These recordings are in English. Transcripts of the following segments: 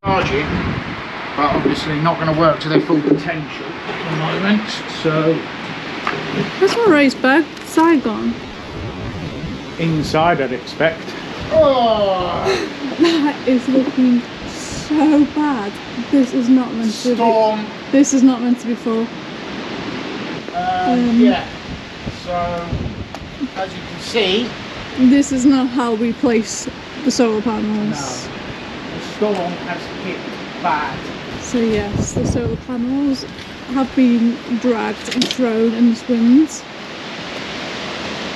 charging, but obviously not going to work to their full potential at the moment. So that's not raised bed. Side gone. Inside, I'd expect. Oh, that is looking so bad. This is not meant to storm. Be. This is not meant to be full. Yeah. So as you can see, this is not how we place the solar panels. No. The storm has hit bad. So yes, the solar panels have been dragged and thrown in this wind.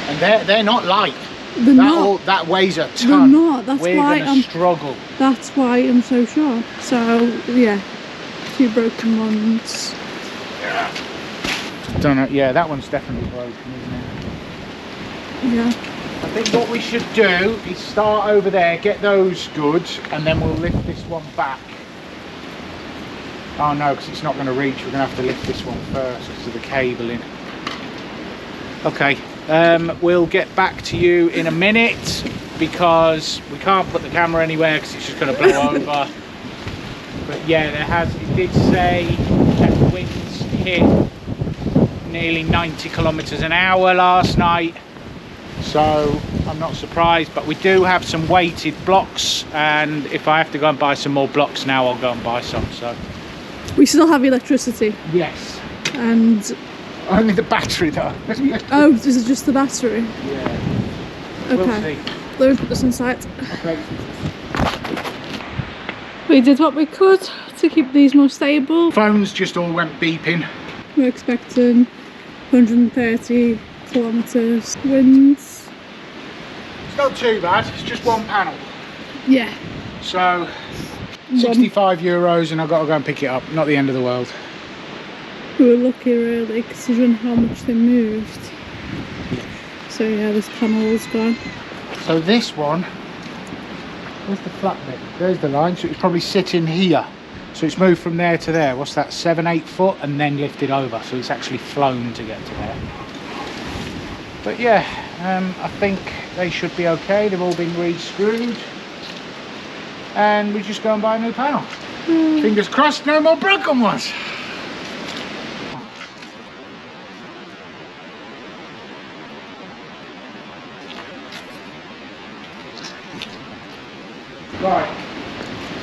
And they're not light. They're not. That weighs a ton. They're not. That's We're why gonna struggle. That's why I'm so sure. So yeah, 2 broken ones. Yeah. Don't know. Yeah, that one's definitely broken, isn't it? Yeah. I think what we should do is start over there, get those good, and then we'll lift this one back. Oh no, because it's not going to reach. We're going to have to lift this one first because of the cabling. Okay, we'll get back to you in a minute because we can't put the camera anywhere because it's just going to blow over. But yeah, it did say that the winds hit nearly 90 kilometers an hour last night. So I'm not surprised, but we do have some weighted blocks, and if I have to go and buy some more blocks now, I'll go and buy some. So we still have electricity. Yes. And only the battery though. Oh, is it just the battery? Yeah. Okay. We'll see. Let me put this inside. Okay. We did what we could to keep these more stable. Phones just all went beeping. We're expecting 130 kilometers winds. It's not too bad, it's just one panel. Yeah. So 65 euros and I've got to go and pick it up. Not the end of the world. We were lucky really, considering how much they moved. So yeah, this panel is gone. So this one, where's the flat bit? There's the line, so it's probably sitting here. So it's moved from there to there. What's that, 7-8 foot, and then lifted over. So it's actually flown to get to there. But yeah, I think they should be okay. They've all been re-screwed. And we just go and buy a new panel. Fingers crossed, no more broken ones. Right,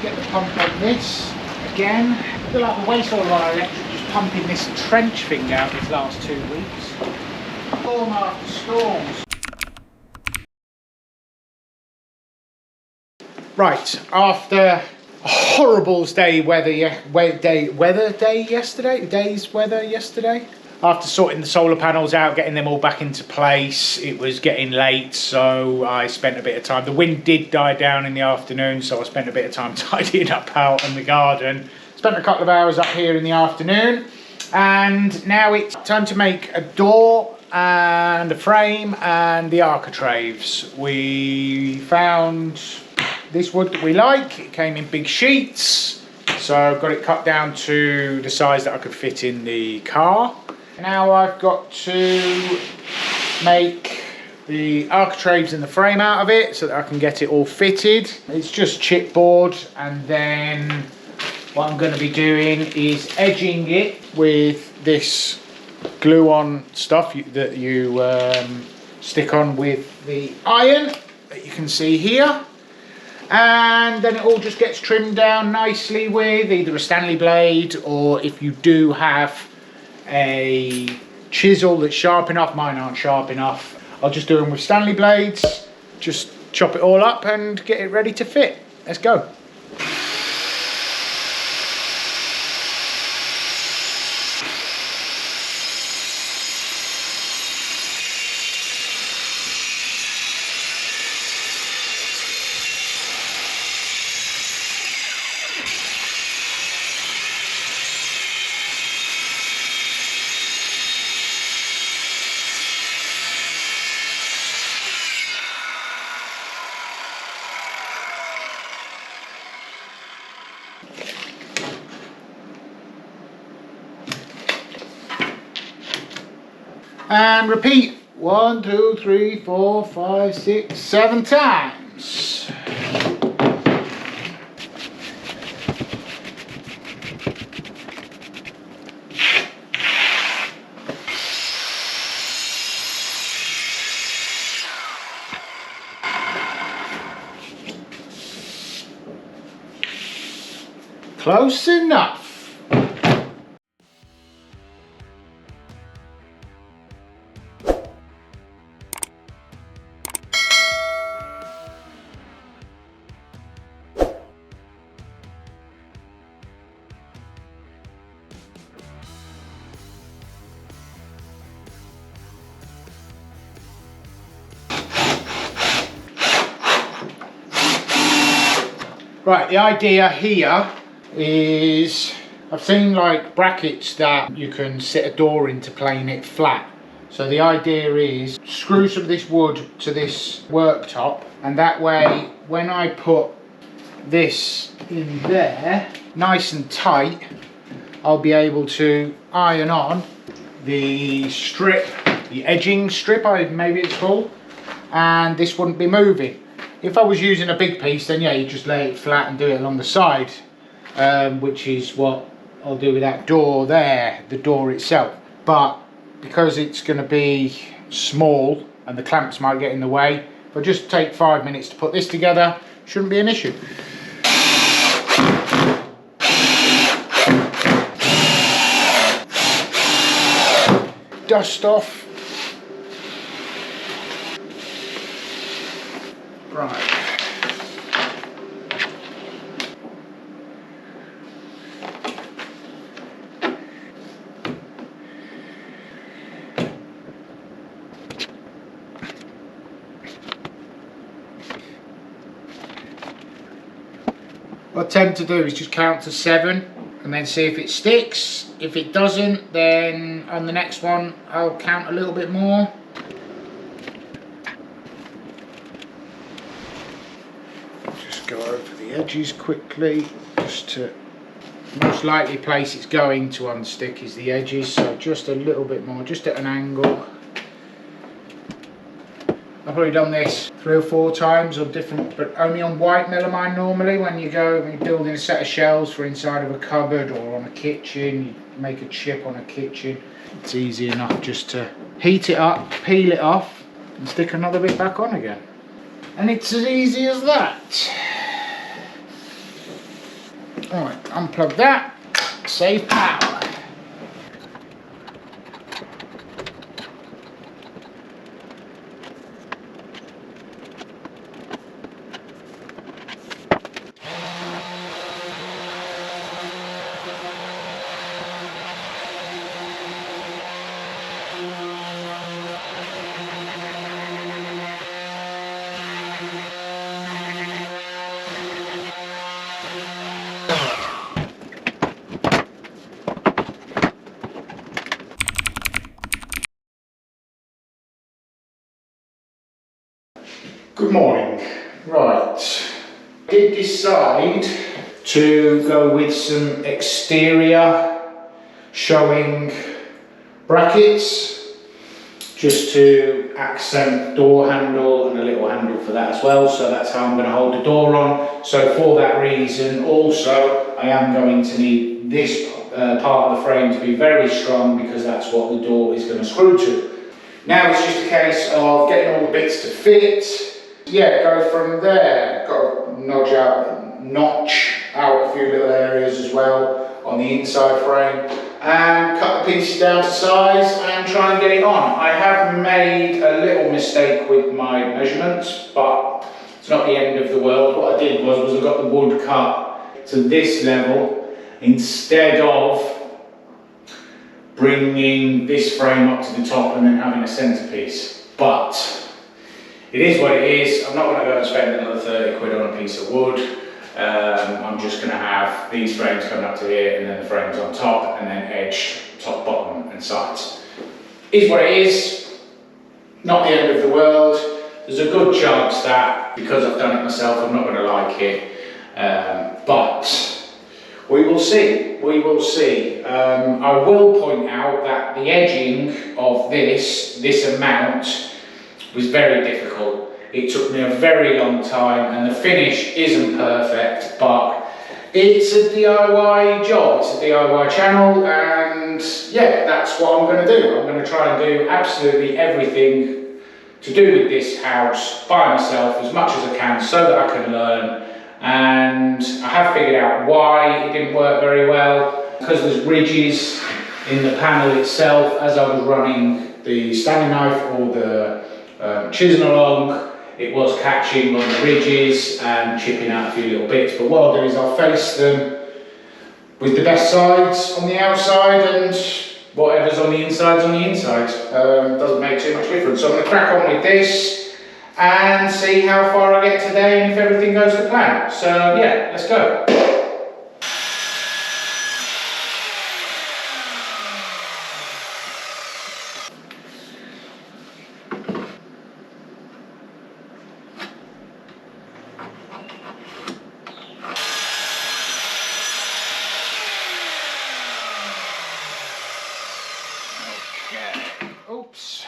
get the pump on this again. I feel like the waste oil on our electric, just pumping this trench thing out these last 2 weeks. Storm after storms. Right, after a horrible day's weather yesterday. After sorting the solar panels out, getting them all back into place, it was getting late, so I spent a bit of time. The wind did die down in the afternoon, so I spent a bit of time tidying up out in the garden. Spent a couple of hours up here in the afternoon, and now it's time to make a door and a frame and the architraves. We found this wood that we like. It came in big sheets, so I've got it cut down to the size that I could fit in the car. Now I've got to make the architraves and the frame out of it so that I can get it all fitted. It's just chipboard, and then what I'm going to be doing is edging it with this glue-on stuff that you stick on with the iron that you can see here. And then it all just gets trimmed down nicely with either a Stanley blade, or if you do have a chisel that's sharp enough, mine aren't sharp enough, I'll just do them with Stanley blades, just chop it all up and get it ready to fit. Let's go. And repeat 1, 2, 3, 4, 5, 6, 7 times. Close enough. Right, the idea here is, I've seen like brackets that you can sit a door into playing it flat. So the idea is screw some of this wood to this worktop, and that way when I put this in there nice and tight, I'll be able to iron on the strip, the edging strip maybe it's called, and this wouldn't be moving. If I was using a big piece, then yeah, you just lay it flat and do it along the side, which is what I'll do with that door there, the door itself. But because it's going to be small and the clamps might get in the way, if I just take 5 minutes to put this together, shouldn't be an issue. Dust off. Right. What I tend to do is just count to 7 and then see if it sticks. If it doesn't, then on the next one I'll count a little bit more. Go over the edges quickly, just to most likely place it's going to unstick is the edges, so just a little bit more, just at an angle. I've probably done this 3 or 4 times on different, but only on white melamine normally. When you're building a set of shelves for inside of a cupboard or on a kitchen, you make a chip on a kitchen, it's easy enough just to heat it up, peel it off and stick another bit back on again, and it's as easy as that. Alright, unplug that, save power. Good morning. Right, I did decide to go with some exterior showing brackets just to accent door handle and a little handle for that as well, so that's how I'm going to hold the door on. So for that reason also I am going to need this part of the frame to be very strong, because that's what the door is going to screw to. Now it's just a case of getting all the bits to fit. Yeah, go from there. Got to notch out a few little areas as well on the inside frame, and cut the pieces down to size and try and get it on. I have made a little mistake with my measurements, but it's not the end of the world. What I did was I got the wood cut to this level instead of bringing this frame up to the top and then having a centerpiece. But it is what it is. I'm not going to go and spend another 30 quid on a piece of wood. I'm just going to have these frames coming up to here, and then the frames on top, and then edge, top, bottom and sides. Is what it is. Not the end of the world. There's a good chance that because I've done it myself, I'm not going to like it. But we will see. We will see. I will point out that the edging of this amount was very difficult. It took me a very long time, and the finish isn't perfect, but it's a DIY job, it's a DIY channel, and yeah, that's what I'm going to do. I'm going to try and do absolutely everything to do with this house by myself as much as I can, so that I can learn and I have figured out why it didn't work very well. Because there's ridges in the panel itself, as I was running the Stanley knife or the chisel along, it was catching on the ridges and chipping out a few little bits. But what I'll do is I'll face them with the best sides on the outside, and whatever's on the inside's on the inside. Doesn't make too much difference. So I'm going to crack on with this and see how far I get today and if everything goes to plan. So yeah, let's go. Oops.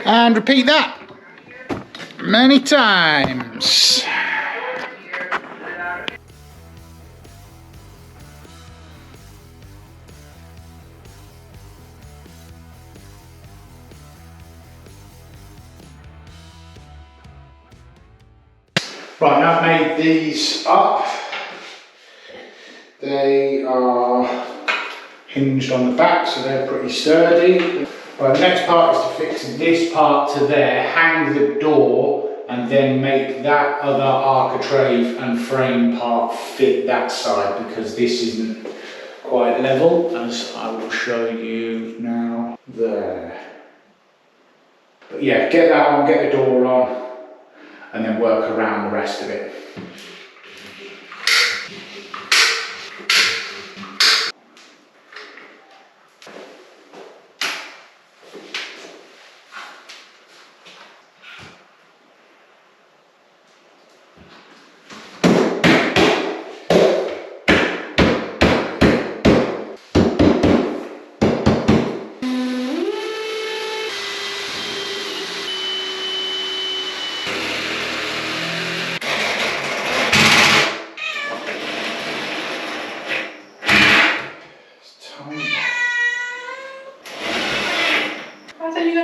And repeat that many times. Right, now I've made these up. They are hinged on the back, so they're pretty sturdy. Right, the next part is to fix this part to there, hang the door, and then make that other architrave and frame part fit that side, because this isn't quite level, as I will show you now there. But yeah, get that on, get the door on, and then work around the rest of it.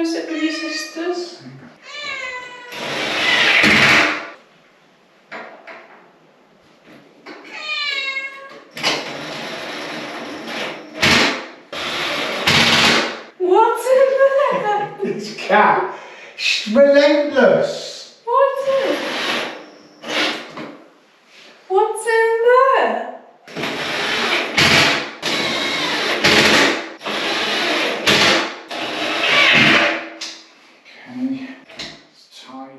Sit with your sisters. What's in there? This cat, she's relentless. What's in there? It's tight.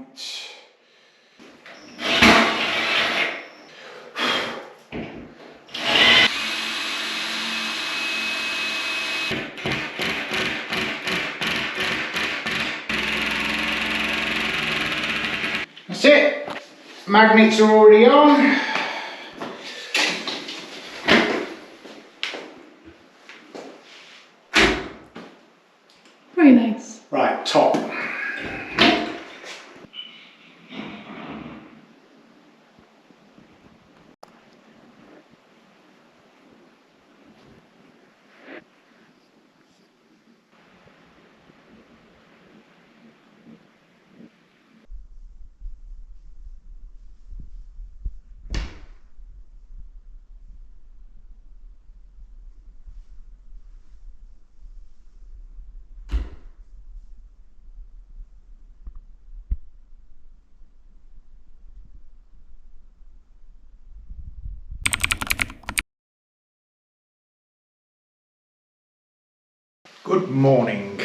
That's it. Magnets are already on. Very nice. Right, top. Good morning.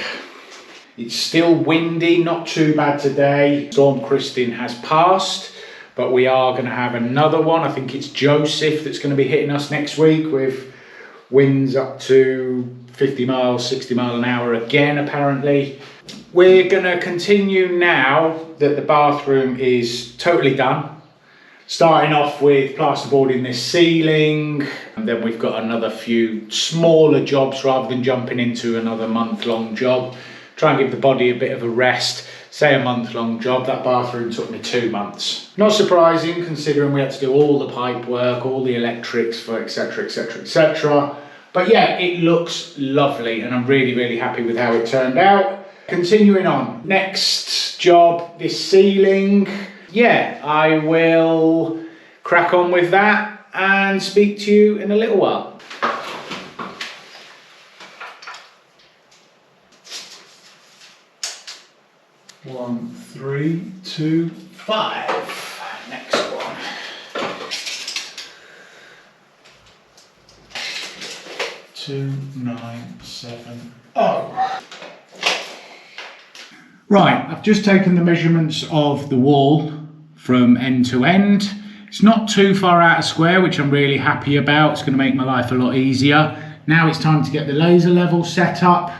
It's still windy, not too bad today. Storm Kristin has passed, but we are going to have another one. I think it's Joseph that's going to be hitting us next week with Winds up to 50 miles, 60 miles an hour again, apparently. We're gonna continue now that the bathroom is totally done. Starting off with plasterboarding this ceiling, and then we've got another few smaller jobs rather than jumping into another month-long job. Try and give the body a bit of a rest. Say a month-long job, that bathroom took me 2 months. Not surprising considering we had to do all the pipe work, all the electrics for etc, etc, etc. But yeah, it looks lovely and I'm really, really happy with how it turned out. Continuing on, next job, this ceiling. Yeah, I will crack on with that and speak to you in a little while. One, 3, 2, 5. Next one. 2, 9, 7. Oh. Right, I've just taken the measurements of the wall from end to end. It's not too far out of square, which I'm really happy about. It's going to make my life a lot easier. Now it's time to get the laser level set up.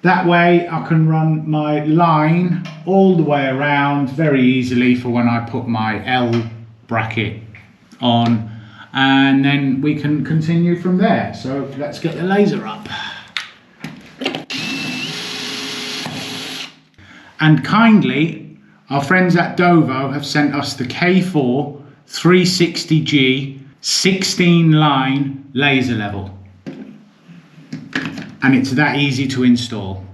That way I can run my line all the way around very easily for when I put my L bracket on, and then we can continue from there. So let's get the laser up. And kindly, our friends at Dovoh have sent us the K4 360G 16 line laser level. And it's that easy to install.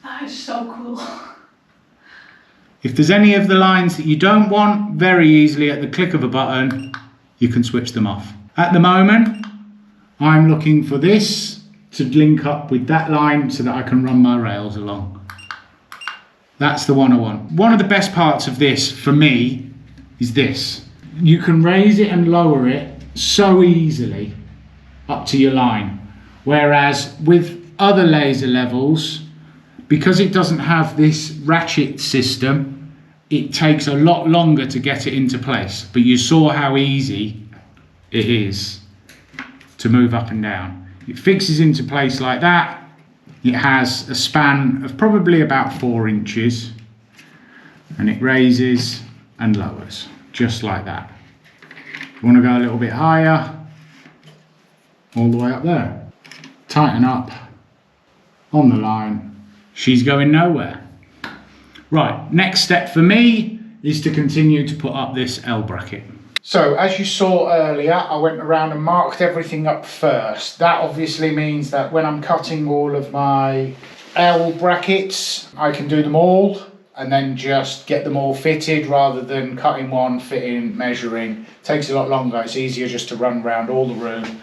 That is so cool. If there's any of the lines that you don't want, very easily at the click of a button, you can switch them off. At the moment, I'm looking for this to link up with that line so that I can run my rails along. That's the one I want. One of the best parts of this for me is this. You can raise it and lower it so easily up to your line. Whereas with other laser levels, because it doesn't have this ratchet system, it takes a lot longer to get it into place. But you saw how easy it is to move up and down. It fixes into place like that. It has a span of probably about 4 inches, and it raises and lowers just like that. If you want to go a little bit higher, all the way up there. Tighten up on the line. She's going nowhere. Right, next step for me is to continue to put up this L bracket. So as you saw earlier, I went around and marked everything up first. That obviously means that when I'm cutting all of my L brackets, I can do them all and then just get them all fitted rather than cutting one, fitting, measuring. It takes a lot longer. It's easier just to run around all the room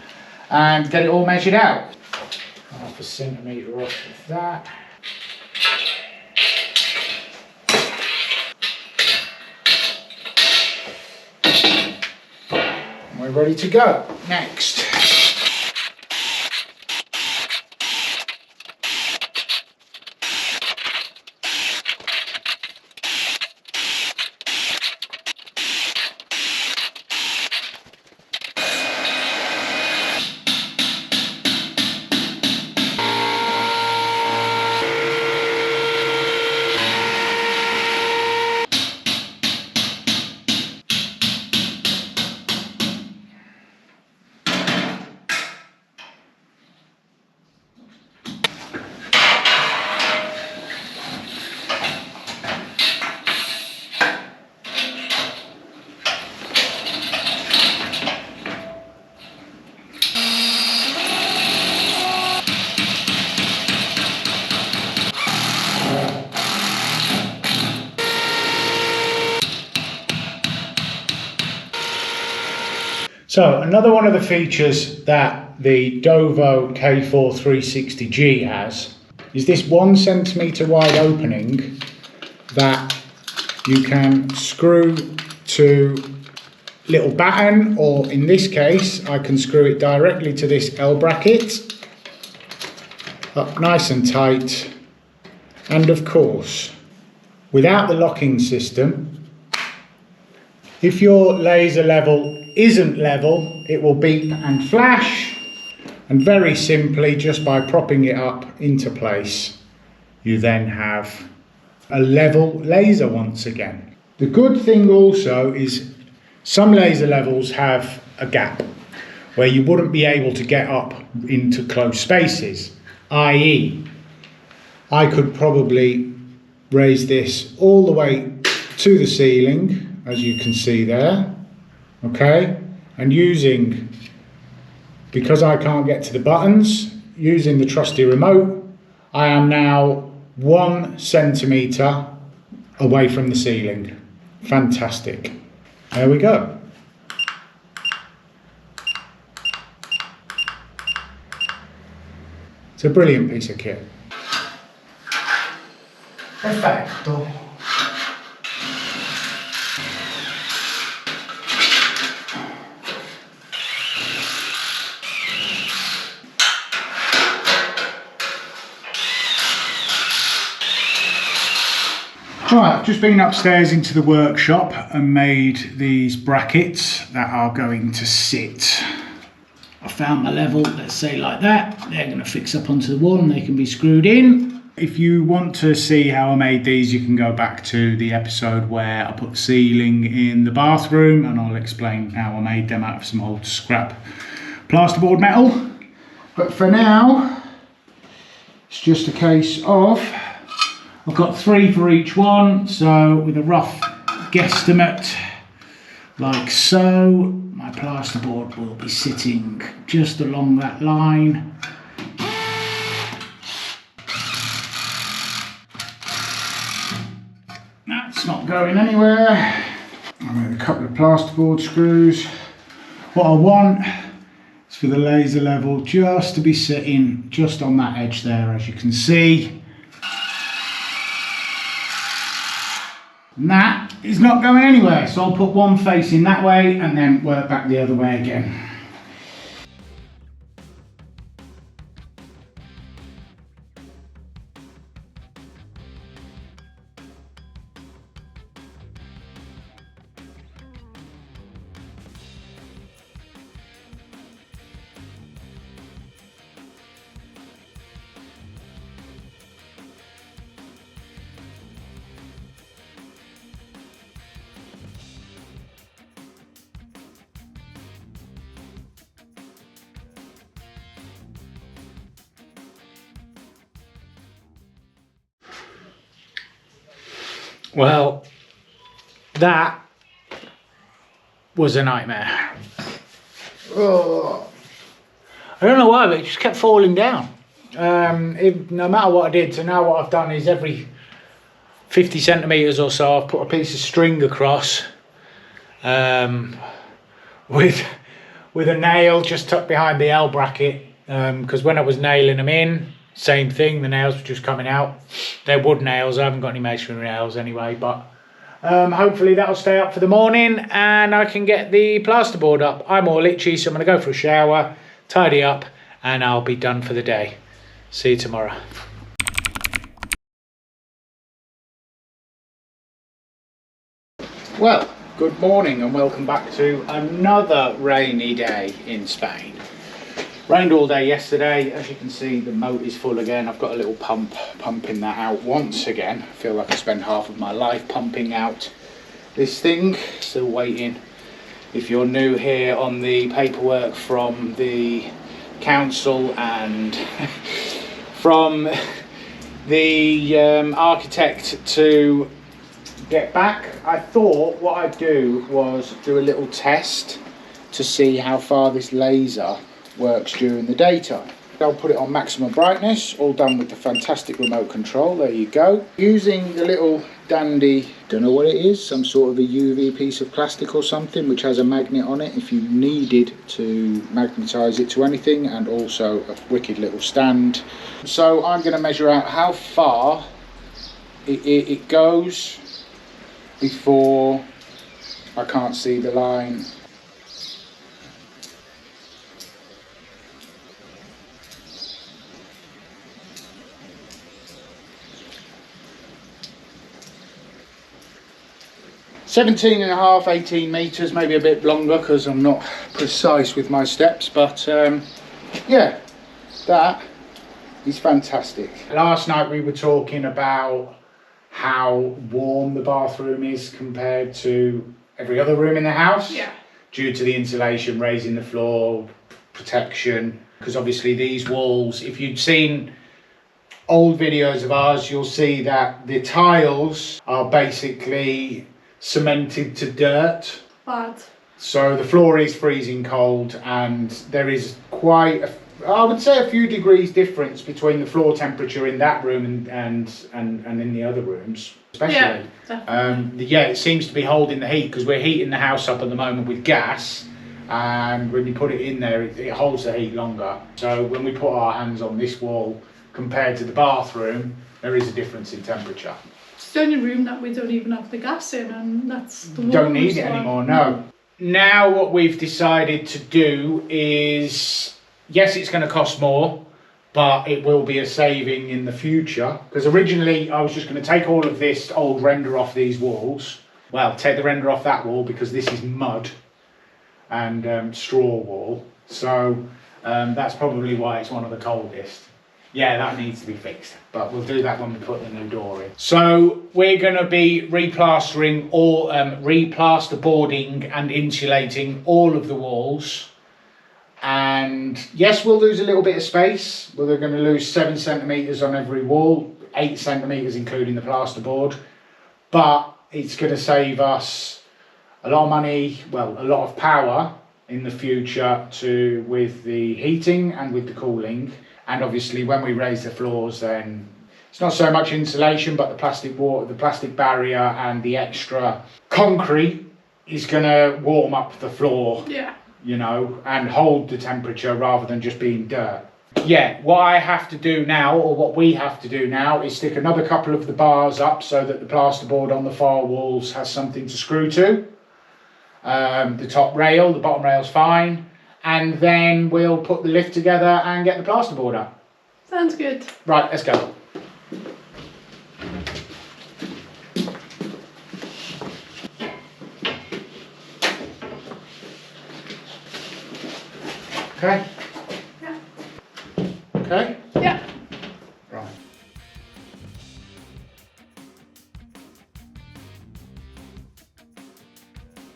and get it all measured out. 1/2 centimetre off of that. We're ready to go. Next. So another one of the features that the Dovoh K4 360G has is this 1 centimetre wide opening that you can screw to little batten, or in this case I can screw it directly to this L bracket, up nice and tight, and of course without the locking system, if your laser level isn't level, it will beep and flash. And very simply, just by propping it up into place, you then have a level laser once again. The good thing also is some laser levels have a gap where you wouldn't be able to get up into close spaces, i.e. I could probably raise this all the way to the ceiling, as you can see there, okay, and because I can't get to the buttons, using the trusty remote, I am now 1 centimetre away from the ceiling. Fantastic. There we go. It's a brilliant piece of kit. Perfetto. Right, I've just been upstairs into the workshop and made these brackets that are going to sit. I found my level, let's say like that. They're going to fix up onto the wall and they can be screwed in. If you want to see how I made these, you can go back to the episode where I put the ceiling in the bathroom and I'll explain how I made them out of some old scrap plasterboard metal. But for now, it's just a case of, I've got 3 for each one, so with a rough guesstimate, like so, my plasterboard will be sitting just along that line. That's not going anywhere. I made a couple of plasterboard screws. What I want is for the laser level just to be sitting just on that edge there, as you can see. And that is not going anywhere, so I'll put one facing that way and then work back the other way again. Well, that was a nightmare. Oh. I don't know why, but it just kept falling down. No matter what I did, so now what I've done is every 50 centimetres or so, I've put a piece of string across with a nail just tucked behind the L bracket, because when I was nailing them in, same thing, the nails were just coming out. They're wood nails, I haven't got any masonry nails anyway, but hopefully that'll stay up for the morning and I can get the plasterboard up. I'm all itchy, so I'm going to go for a shower, tidy up, and I'll be done for the day. See you tomorrow. Well, good morning and welcome back to another rainy day in Spain. Rained all day yesterday. As you can see, the moat is full again. I've got a little pump pumping that out once again. I feel like I spend half of my life pumping out this thing. Still waiting. If you're new here on the paperwork from the council and from the architect to get back, I thought what I'd do was do a little test to see how far this laser works during the daytime. I'll put it on maximum brightness, all done with the fantastic remote control. There you go. Using the little dandy, don't know what it is, some sort of a UV piece of plastic or something which has a magnet on it if you needed to magnetize it to anything, and also a wicked little stand. So I'm going to measure out how far it goes before I can't see the line. 17 and a half, 18 metres, maybe a bit longer because I'm not precise with my steps, but yeah, that is fantastic. Last night we were talking about how warm the bathroom is compared to every other room in the house. Yeah. Due to the insulation, raising the floor, protection, because obviously these walls, if you'd seen old videos of ours, you'll see that the tiles are basically cemented to dirt. Bad. So the floor is freezing cold, and there is quite I would say a few degrees difference between the floor temperature in that room and in the other rooms, especially. Yeah, definitely. Yeah, it seems to be holding the heat because we're heating the house up at the moment with gas, and when you put it in there, it holds the heat longer. So when we put our hands on this wall compared to the bathroom, there is a difference in temperature. It's the only room that we don't even have the gas in, and that's the Don't need it anymore, no. Now what we've decided to do is, yes, it's going to cost more, but it will be a saving in the future. Because originally I was just going to take all of this old render off these walls. Well, take the render off that wall because this is mud and straw wall. So that's probably why it's one of the coldest. Yeah, that needs to be fixed, but we'll do that when we put the new door in. So we're going to be replastering or replasterboarding and insulating all of the walls. And yes, we'll lose a little bit of space. We're going to lose 7 centimetres on every wall, 8 centimetres including the plasterboard. But it's going to save us a lot of money, well, a lot of power in the future with the heating and with the cooling. And obviously when we raise the floors, then it's not so much insulation, but the plastic water, the plastic barrier and the extra concrete is going to warm up the floor. Yeah. You know, and hold the temperature rather than just being dirt. Yeah, what I have to do now, or what we have to do now, is stick another couple of the bars up so that the plasterboard on the far walls has something to screw to. The top rail, the bottom rail's fine. And then we'll put the lift together and get the plasterboard up. Sounds good. Right, let's go. Okay? Yeah. Okay? Yeah. Right.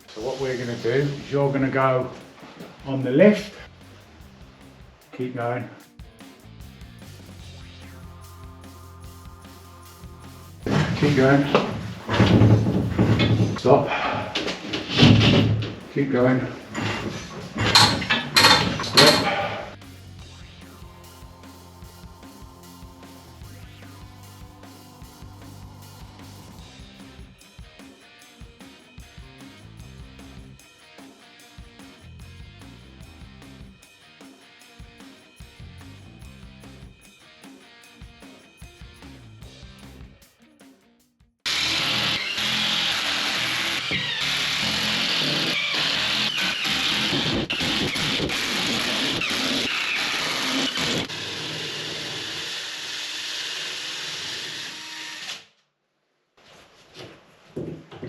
So what we're going to do is you're going to go on the lift. Keep going. Keep going. Stop. Keep going.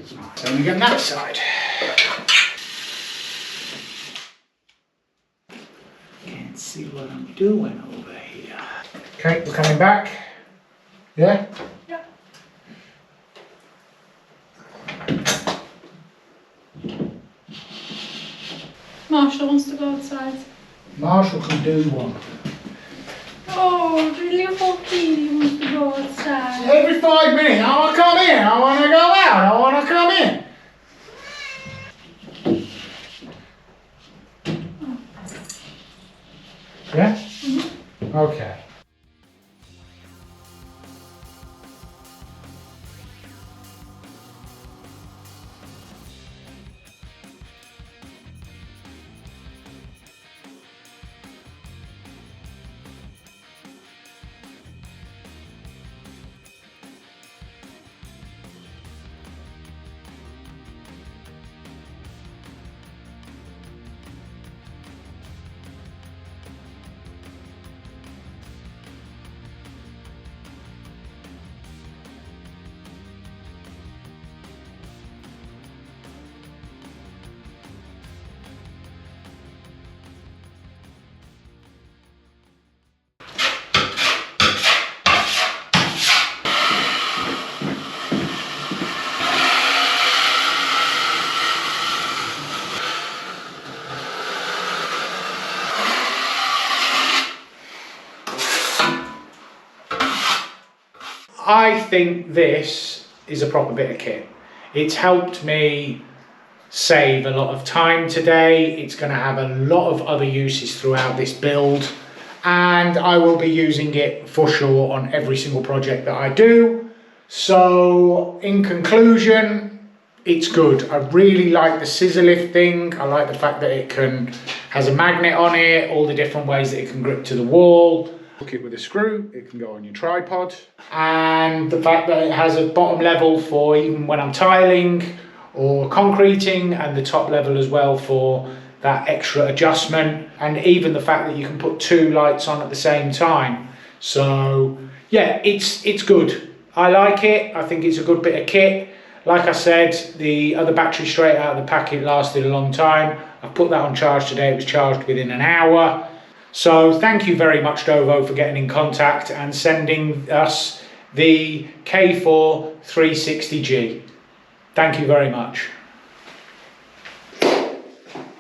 Stop. Then we get that side. Can't see what I'm doing over here. Okay, we're coming back. Yeah? Yeah. Marshall wants to go outside. Marshall can do one. Oh, really hoping he wants to go outside. Every 5 minutes, I want to come in, I want to go out, I want to come in. Yeah? Mm-hmm. Okay. I think this is a proper bit of kit. It's helped me save a lot of time today. It's going to have a lot of other uses throughout this build, and I will be using it for sure on every single project that I do. So in conclusion, it's good. I really like the scissor lift thing. I like the fact that it has a magnet on it, all the different ways that it can grip to the wall. Hook it with a screw, it can go on your tripod. And the fact that it has a bottom level for even when I'm tiling or concreting, and the top level as well for that extra adjustment, and even the fact that you can put 2 lights on at the same time. So yeah, it's good. I like it. I think it's a good bit of kit. Like I said, the other battery straight out of the packet lasted a long time. I've put that on charge today. It was charged within an hour. So thank you very much, Dovoh, for getting in contact and sending us the K4 360G. Thank you very much.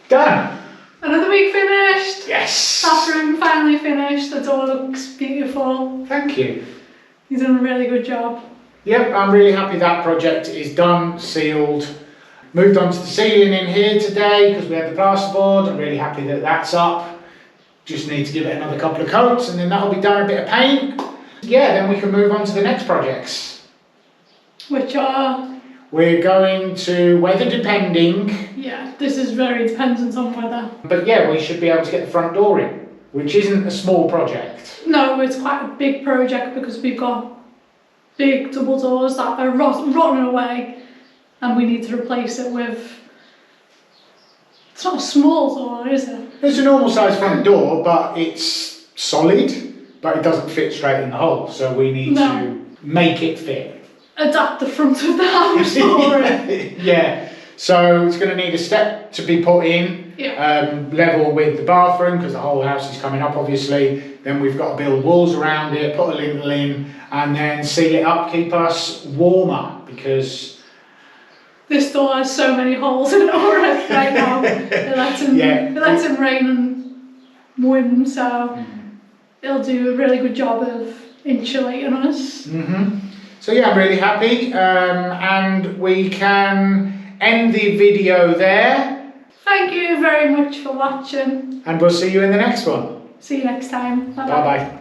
Done. Another week finished. Yes. Bathroom finally finished. The door looks beautiful. Thank you. You've done a really good job. Yep, I'm really happy that project is done, sealed. Moved on to the ceiling in here today because we had the plasterboard. I'm really happy that that's up. Just need to give it another couple of coats and then that'll be done. A bit of paint. Yeah, then we can move on to the next projects. Which are? We're going to, weather depending. Yeah, this is very dependent on weather. But yeah, we should be able to get the front door in, which isn't a small project. No, it's quite a big project because we've got big double doors that are rotten away, and we need to replace it with. It's not a small door, is it? It's a normal size front door, but it's solid, but it doesn't fit straight in the hole. So we need to make it fit. Adapt the front of the house for it. Yeah, so it's going to need a step to be put in, level with the bathroom because the whole house is coming up obviously. Then we've got to build walls around it, put a lintel in, and then seal it up, keep us warmer because this door has so many holes in it already right now. It lets in rain and wind, so it'll do a really good job of insulating us. So yeah, I'm really happy, and we can end the video there. Thank you very much for watching. And we'll see you in the next one. See you next time. Bye bye.